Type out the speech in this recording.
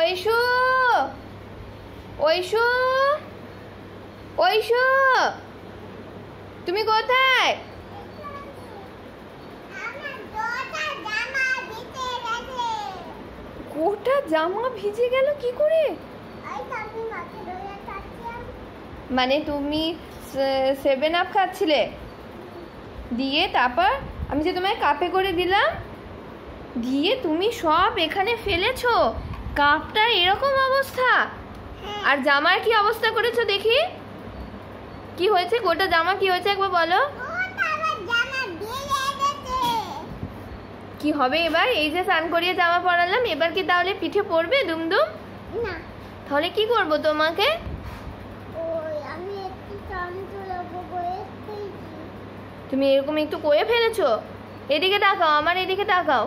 ঐশু, ঐশু, ঐশু, তুমি কোথায়? গোটা জামা ভিজে গেল কি করে? মানে তুমি 7 আপ খাচ্ছিলে, দিয়ে তারপর আমি যে তোমায় কাপে করে দিলাম, দিয়ে তুমি সব এখানে ফেলেছো। কাপটার এরকম অবস্থা, আর জামার কি অবস্থা করেছো দেখি। কি হয়েছে? গোটা জামা কি হয়েছে একবার বলো। কি হবে এবার? এই যে স্নান করিয়ে জামা পরালাম, এবার কি তাহলে পিঠে পড়বে দুমদুম? না। তাহলে কি করব তোমাকে? তুমি এরকম একটু কয়ে ফেলেছো। এদিকে তাকাও, আমার এদিকে তাকাও।